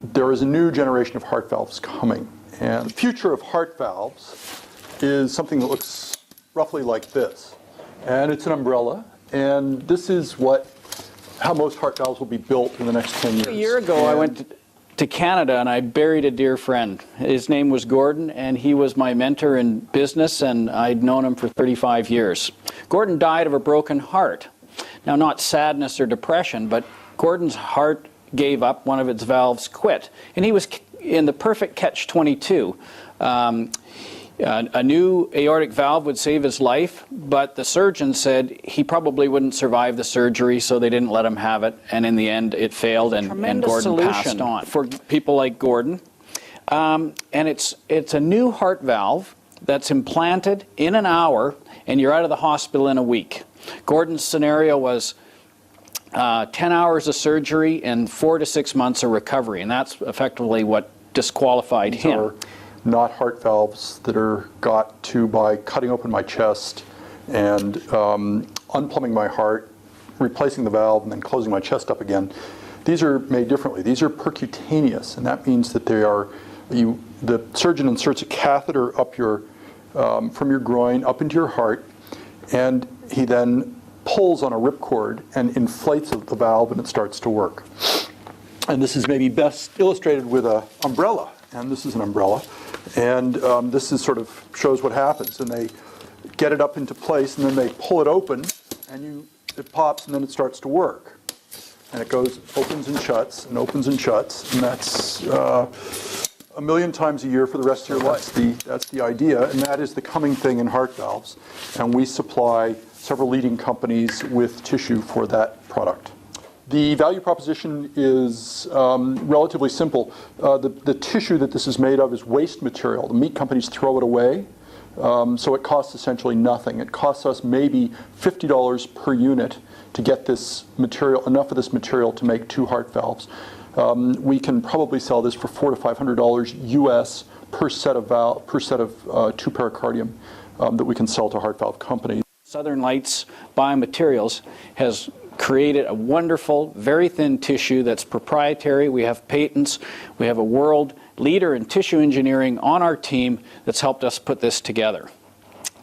there is a new generation of heart valves coming. And the future of heart valves is something that looks roughly like this. And it's an umbrella. And this is how most heart valves will be built in the next 10 years. A year ago, I went to Canada and I buried a dear friend. His name was Gordon, and he was my mentor in business, and I'd known him for 35 years. Gordon died of a broken heart. Now, not sadness or depression, but Gordon's heart gave up, one of its valves quit. And he was in the perfect catch-22. A new aortic valve would save his life, but the surgeon said he probably wouldn't survive the surgery, so they didn't let him have it. And in the end, it failed, and Gordon passed on. For people like Gordon. And it's a new heart valve that's implanted in an hour, and you're out of the hospital in a week. Gordon's scenario was 10 hours of surgery and 4 to 6 months of recovery, and that's effectively what disqualified him. Are not heart valves that are got to by cutting open my chest and unplumbing my heart, replacing the valve, and then closing my chest up again. These are made differently. These are percutaneous, and that means that they are, the surgeon inserts a catheter up from your groin up into your heart, and he then pulls on a ripcord and inflates the valve, and it starts to work. And this is maybe best illustrated with an umbrella, and this is an umbrella. And this is sort of shows what happens. And they get it up into place, and then they pull it open, and it pops, and then it starts to work. And it opens and shuts, and opens and shuts, and that's 1 million times a year for the rest of your life. That's the idea, and that is the coming thing in heart valves. And we supply several leading companies with tissue for that product. The value proposition is relatively simple. The tissue that this is made of is waste material. The meat companies throw it away, so it costs essentially nothing. It costs us maybe $50 per unit to get this material, enough of this material to make 2 heart valves. We can probably sell this for $400 to $500 US per set of 2 pericardium that we can sell to heart valve companies. Southern Lights Biomaterials has created a wonderful, very thin tissue that's proprietary. We have patents. We have a world leader in tissue engineering on our team that's helped us put this together.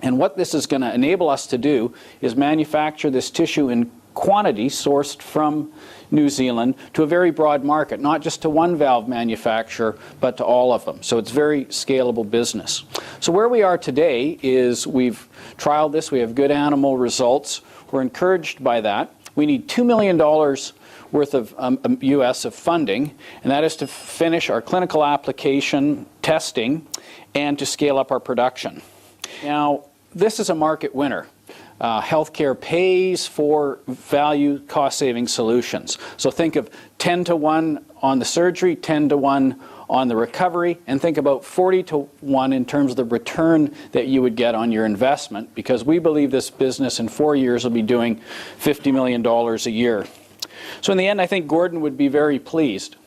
And what this is going to enable us to do is manufacture this tissue in quantity sourced from New Zealand to a very broad market, not just to one valve manufacturer, but to all of them. So it's very scalable business. So where we are today is we've trialed this. We have good animal results. We're encouraged by that. We need $2 million worth of US of funding, and that is to finish our clinical application testing and to scale up our production. Now, this is a market winner. Healthcare pays for value cost-saving solutions. So think of 10 to 1 on the surgery, 10 to 1 on the recovery, and think about 40 to 1 in terms of the return that you would get on your investment, because we believe this business in 4 years will be doing $50 million a year. So in the end, I think Gordon would be very pleased.